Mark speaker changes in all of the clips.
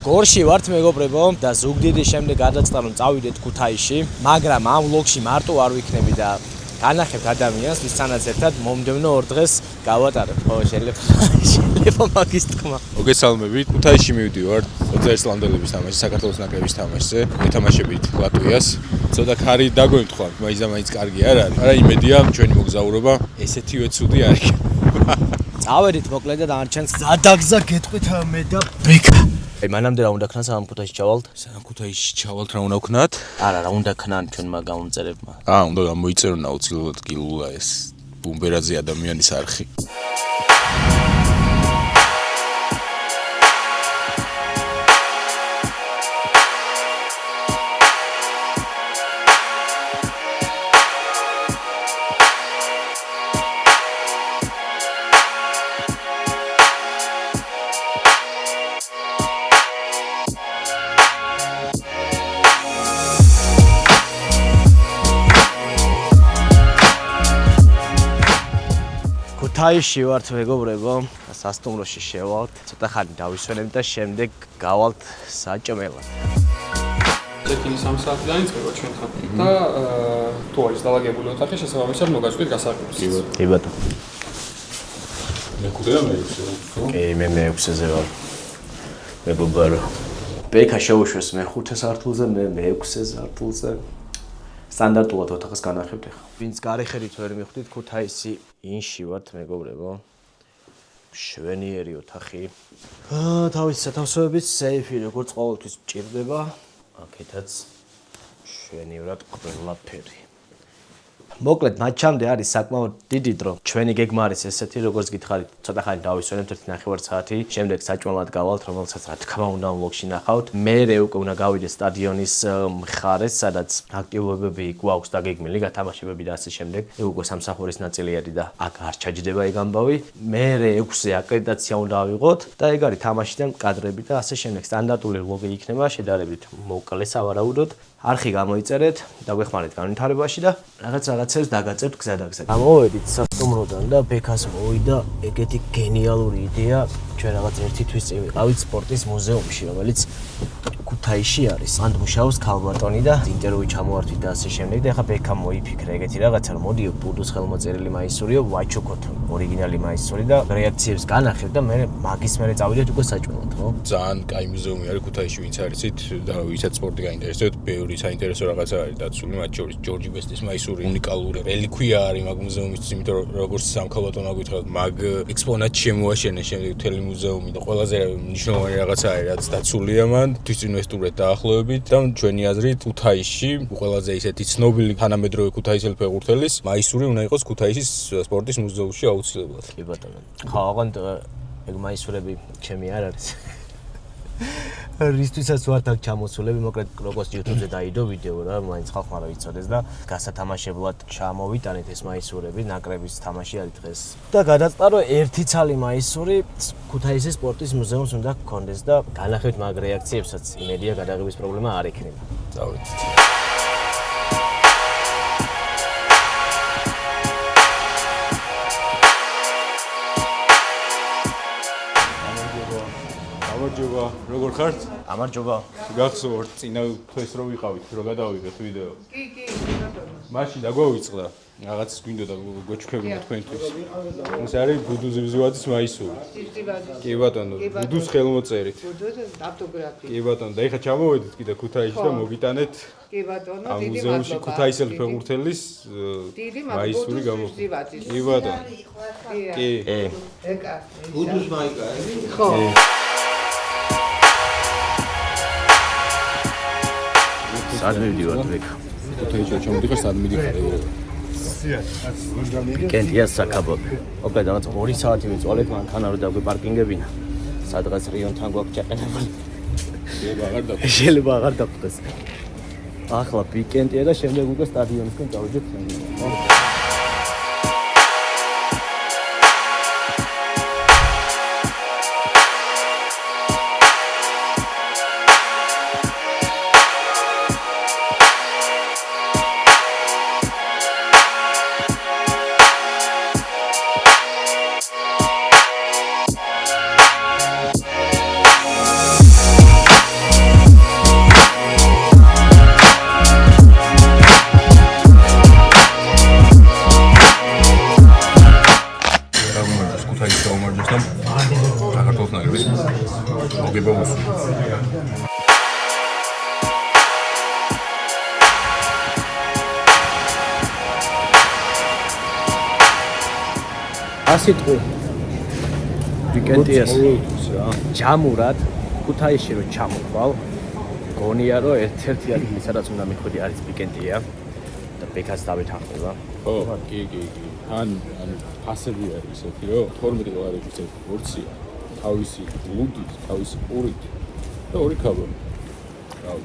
Speaker 1: გორში ვართ მეგობრებო და ზუგდიდის შემდეგ გადაწყდა რომ წავიდეთ ქუთაისში, მაგრამ ამ ვლოგში მარტო არ ვიქნები და განახებთ ადამიანს, ვისთანაც ერთად მომდევნო 2 დღეს გავატარებ. ხო, შეიძლება მაგის თქმა.
Speaker 2: მოგესალმებით, ქუთაისში მივდივართ 21 ლანდელების თამაშზე, საქართველოს ნაკრების თამაშზე. ვეთამაშებით ლატვიას. ცოტა ქარი დაგვემთხვა, მაინც კარგი არ არის. არა იმედია, ჩვენი მოგზაურობა ესეთივე ცუდი არ იქნება.
Speaker 1: წავედით მოკლედ და დანარჩენს გადაგზა გეტყვით მე და ბექა. მანამდე რა უნდა ქნათ სამ ქუთაისში ჩავალთ?
Speaker 2: სამ ქუთაისში ჩავალთ რა უნდა ვქნათ?
Speaker 1: არა, რა უნდა ქნან ჩვენმა გამომწერებმა.
Speaker 2: უნდა გამოიწერონ აუცილებლად გილულა ეს ბუმბერაძე ადამიანის არხი.
Speaker 1: ქუთაისში ვართ მეგობრებო, სასტუმროში შევალთ, ცოტა ხანი დავისვენებთ და შემდეგ გავალთ საჭმელად.
Speaker 3: წეკინი 3 საათი დაიწყება ჩვენთან და თუ არის დალაგებული ოთახი, შესაბამისად მოგაწვით გასარკვევს.
Speaker 1: კი ბატონო.
Speaker 2: მეხუთე და მეექვსე.
Speaker 1: კი, მე მეექვსეზე ვარ. მეგობარო. ბექა შეუშვეს მეხუთე სართულზე, მე მეექვსე სართულზე. სტანდარტულად ოთახს განახებთ ახლა. ვინც გარეხედით ვერ მიხვდით, ქუთაისი ინში ვართ მეგობრებო. მშვენიერი ოთახი. თავის სათავსოებით სეიფი როგორც ყოველთვის მჭირდება. აქეთაც მშვენივრად ყველაფერი. მოკლედ მატჩამდე არის საკმაოდ დიდი დრო. ჩვენი გეგმა არის ესეთი, როგორც გითხარით, ცოტა ხანი დავისვენებთ 1.5 საათი, შემდეგ საჭმელად გავალთ, რომელსაც რა თქმა უნდა ვლოგში ნახავთ. მერე უკვე უნდა გავიდეთ სტადიონის მხარეს, სადაც აქტივობები გვაქვს დაგეგმილი, გათამაშებები და ასე შემდეგ. ეგ უკვე სამსახურის ნაწილი არის და აქ არ ჩაჯდება ეგ ამბავი. მერე 6-ზე აკრედიტაცია უნდა ავიღოთ და ეგ არის თამაშიდან კადრები და ასე შემდეგ. სტანდარტული ვლოგი იქნება, შედარებით მოკლე სავარაუდოდ. არხი გამოიწერეთ, დაგვეხმარეთ განვითარებაში და რაღაცებს დაგაწევთ გზადაგზად. გამოვედით სასტუმროდან და ბექას მოვიდა ეგეთი გენიალური იდეა. ჩვენ რაღაც 1 თვის წინ ვიყავით სპორტის მუზეუმში, რომელიც ქუთაისში არის. მანდ მუშაობს ქალბატონი და ინტერვიუ ჩამოვართვით და ასე შემდეგ და ეხლა ბექამ მოიფიქრა ეგეთი რაღაცა, რომ მოდიო ბუდუს ხელმოწერილი მაისურიო, ვაჩუქოთ ორიგინალი მაისური და რეაქციებს განახევ და მე მაგის მერე წავიდეთ უკვე საჭმელად, ხო?
Speaker 2: ძალიან კაი მუზეუმი არის ქუთაისში, ვინც არიცით და ვისაც სპორტი გაინტერესებთ, ბევრი საინტერესო რაღაცა არის დაცული, მათ შორის ჯორჯი ბესტის მაისური უნიკალური რელიკვია არის მაგ მუზეუმისთვის, იმიტომ რომ როგორც სამქალბატონმა გითხრათ, მაგ ექსპონატს შემოაშენეს შემდეგ მთელი მუზეუმი და ყველაზე მნიშვნელოვანი რაღაცა არის, რაც დაცულია მან, ინვესტორებთან დაახლოებით და ჩვენი აზრით ქუთაისში ყველაზე ისეთი ცნობილი თანამედროვე ქუთაისელი ფეხბურთელის მაისური უნდა იყოს ქუთაისის სპორტის მუზეუმში აუცილებლად.
Speaker 1: კი ბატონო. ხო, აღარ ეგ მაისურები ჩემი არ არის. რისთვისაც ვართ აქ ჩამოსულები, მოკლედ როგორც YouTube-ზე დაიდო ვიდეო რა, მაინც ხალხმა რა იცოდეს და გასათამაშებლად ჩამოვიტანეთ ეს მაისურები, ნაკრების თამაში არის დღეს. და გადაწყდა რომ ერთი ცალი მაისური ქუთაისის სპორტის მუზეუმს უნდა გქონდეს და განახევთ მაგ რეაქციებსაც, იმედია გადაღების პრობლემა არ ექნება.
Speaker 2: წავედით. გამარჯობა, როგორ ხართ?
Speaker 1: გამარჯობა.
Speaker 2: გახსოვთ წინა თვეს რო ვიყავით, რო გადავიღეთ ვიდეო.
Speaker 4: კი, ბატონო.
Speaker 2: მაშინ დაგვავიწყდა, რაღაც გვინდოდა გოჩქებინა თქვენთვის. ეს არის ბუდუს ვიზუალის მაისური. კი ბატონო, ბუდუს ხელმოწერით.
Speaker 4: ბუდუს ავტოგრაფი.
Speaker 2: კი ბატონო, და ეხლა ჩამოვედით კიდე ქუთაისში და მოგიტანეთ
Speaker 4: კი ბატონო,
Speaker 2: ამ
Speaker 4: დიდი
Speaker 2: მუზეუმში
Speaker 4: მადლობა.
Speaker 2: ქუთაისელი ფეხბურთელის მაისური გამოგიტანა. კი ბატონო. კი.
Speaker 4: ეკა.
Speaker 5: ბუდუს მაიკა.
Speaker 4: ხო.
Speaker 1: სად მივდივართ ბექა?
Speaker 2: ქუთაისში ჩამოდიხარ, სად მიდიხარ?
Speaker 1: კენტია საკაბობი. მოკლედ რაღაც 2 საათი ვიწვალეთ, მანქანა რო დაგვიპარკინგებინა. სადღაც რიონთან გვაქვს ჩაყენებული. შეიძლება აღარ დაგხვდეს. ახლა ვიკენდია და შემდეგ უკვე სტადიონისკენ წავიდეთ. ასიტყვი ვიკენდიას ჯამურად ქუთაისში რო ჩამოყვალ გონია რომ ერთ-ერთი ადგილი სადაც უნდა მიხვიდი არის ვიკენდია და ბეკას დავითანხმება
Speaker 2: ხო კი ან ფასები არის ესეთი რომ 12 ლარების ერთი პორცია თავისი ლუდით თავისი პურით და ორი ქაბანი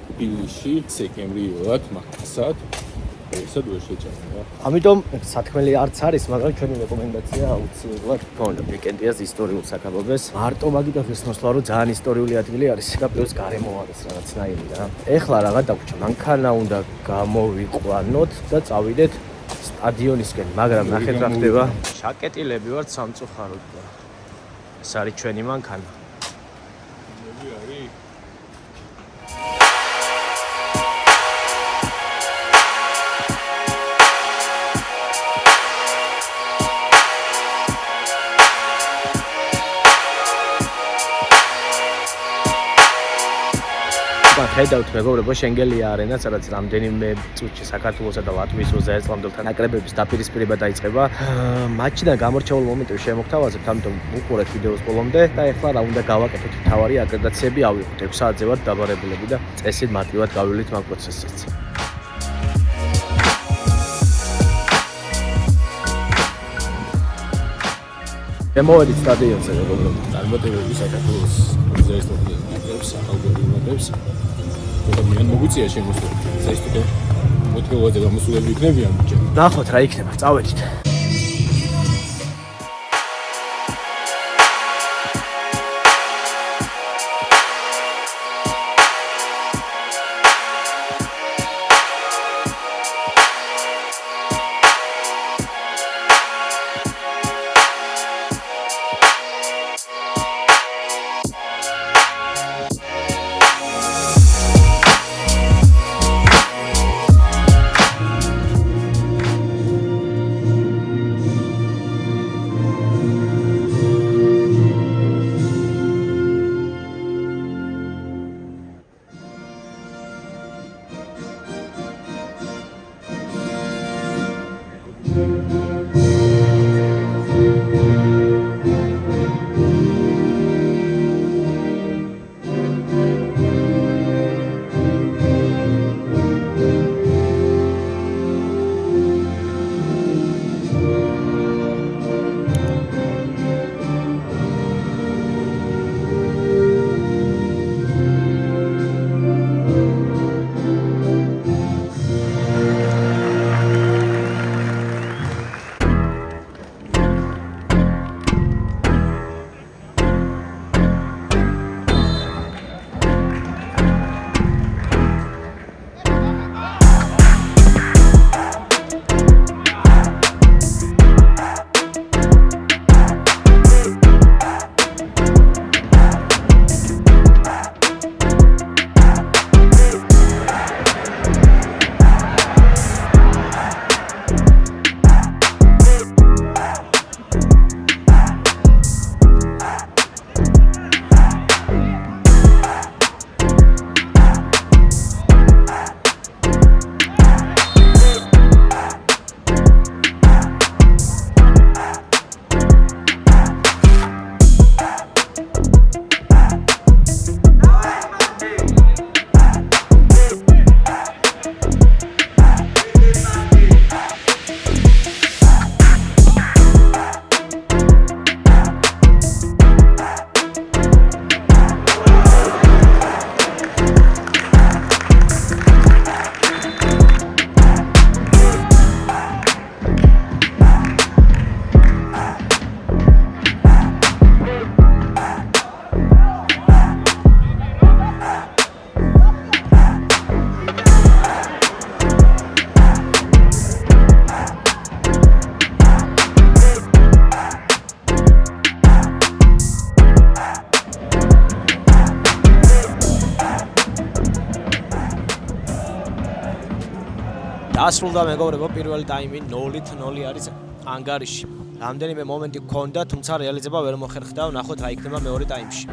Speaker 2: თბილისში სექტემბრიულად მაგასად ესად ვერ შეჭამდა.
Speaker 1: ამიტომ სათქმელი არც არის, მაგრამ ჩვენი რეკომენდაცია აუცილებლად გქონდა ვიკენდიას ისტორიულ საქაბობეს. მარტო მაგითაც ეს მოსვლა რომ ძალიან ისტორიული ადგილი არის და პლუს გარემო არის რაღაცნაირი რა. ეხლა რაღა დაგვჭირდა, მანქანა უნდა გამოვიყვანოთ და წავიდეთ სტადიონისკენ, მაგრამ ნახეთ რა ხდება. შაკეტილები ვართ სამწუხაროდ და ეს არის ჩვენი მანქანა. ხედავთ მეგობრებო შენგელია არენა, სადაც რამდენიმე წუთში საქართველოსა და ლატვიის უზეირწლამდელთა ნაკრებების დაპირისპირება დაიწყება. მატჩიდან გამორჩეულ მომენტებს შემოგთავაზებთ, ამიტომ უყურეთ ვიდეოს ბოლომდე და ეხლა რა უნდა გავაკეთოთ მთავარი აკრედიტაციები ავიღოთ. 6 საათზე ვართ დაბარებულები და წესით მარტივად გავივლით მაგ პროცესსაც. მოვედით სტადიონზე მეგობრებო.
Speaker 2: წარმატებები საქართველოს უზეირწლამდელ ნაკრებს, ალბერტინოდებს მიან მოგვიწია შემოსვლა. საერთოდ მოთხოვაზე გამოსულები იქნებიან ბიჭო.
Speaker 1: ნახოთ რა იქნება, წავედით. დასრულდა მეგობრებო პირველი ტაიმი 0-0 არის ანგარიში. რამდენიმე მომენტი გქონდა, თუმცა რეალიზება ვერ მოხერხდა. ნახოთ რა იქნება მეორე ტაიმში.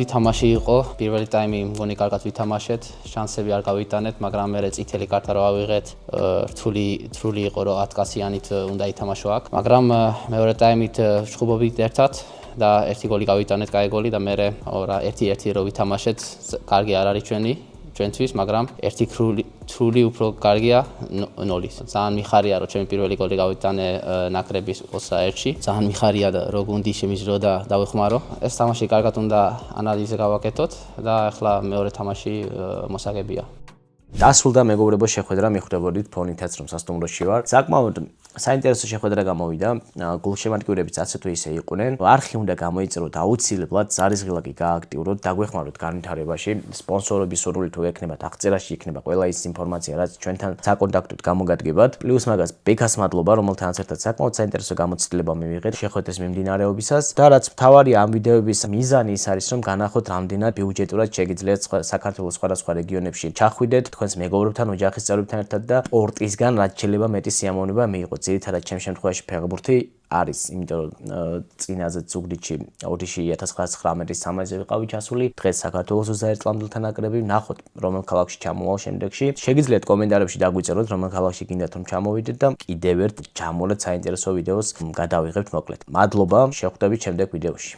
Speaker 5: კარგი თამაში იყო. პირველი ტაიმი მგონი კარგად ვითამაშეთ, შანსები არ გავიტანეთ, მაგრამ მერე წითელი კარტა რო ავიღეთ, რთული იყო რომ 10 კაციანით უნდა ითამაშო აქ. მაგრამ მეორე ტაიმით ვშხუბობით ერთად და ერთი გოლი გავიტანეთ, კაი გოლი და მერე 1-1 რო ვითამაშეთ, კარგი არ არის ჩვენთვის, მაგრამ ერთი ქრული უფრო კარგია 0. ძალიან მიხარია რომ ჩემი პირველი გოლი გავიტანე ნაკრების 21-ში. ძალიან მიხარია რომ გუნდი შემიძლია და დავეხმარო. ეს თამაში კარგად უნდა ანალიზი გავაკეთოთ და ახლა მეორე თამაში მოსაგებია.
Speaker 1: დასრულდა მეგობრებო შეხვედრა, მიხვდებოდით ფონითაც რომ სასტუმროში ვარ. საკმაოდ საინტერესო შეხვედრა გამოვიდა. გულშემატკივრებიც ასე თუ ისე იყვნენ. არხი უნდა გამოიწეროთ აუცილებლად, ზარისღილაკი გააქტიუროთ, დაგვეხმაროთ განვითარებაში. სპონსორების სურვილი თუ ექნებათ, აღწერაში იქნება ყველა ის ინფორმაცია, რაც ჩვენთან საკონტაქტოდ გამოგადგებათ. პლუს მაგას ბექას მადლობა, რომელთანაც ერთად საკმაოდ საინტერესო გამოცდილება მივიღეთ შეხვედრის მიმდინარეობისას. და რაც მთავარი ამ ვიდეოების მიზანი ის არის, რომ განახოთ რამდენად ბიუჯეტურად შეგიძლიათ საქართველოს სხვადასხვა რეგიონებში ჩახვიდეთ, თქვენს მეგობრებთან, ოჯახის წევრებთან ერთად და სპორტისგან რაც შეიძლება მეტი სიამოვნება მიიღოთ. ძირითადად ჩემ შემთხვევაში ფეხბურთი არის, იმიტომ რომ წინაზე ზუგდიდში 2019 სამაზე ვიყავი ჩასული. დღეს საქართველოს ზაერწლამდელთა ნაკრები, ნახოთ რომელ ქალაქში ჩამოვალ შემდეგში. შეგიძლიათ კომენტარებში დაგვიწეროთ რომელ ქალაქში გინდათ რომ ჩამოვიდეთ და კიდევ ერთ ჩამოვლეთ საინტერესო ვიდეოს გადავიღებთ მოკლედ. მადლობა, შევხვდებით შემდეგ ვიდეოში.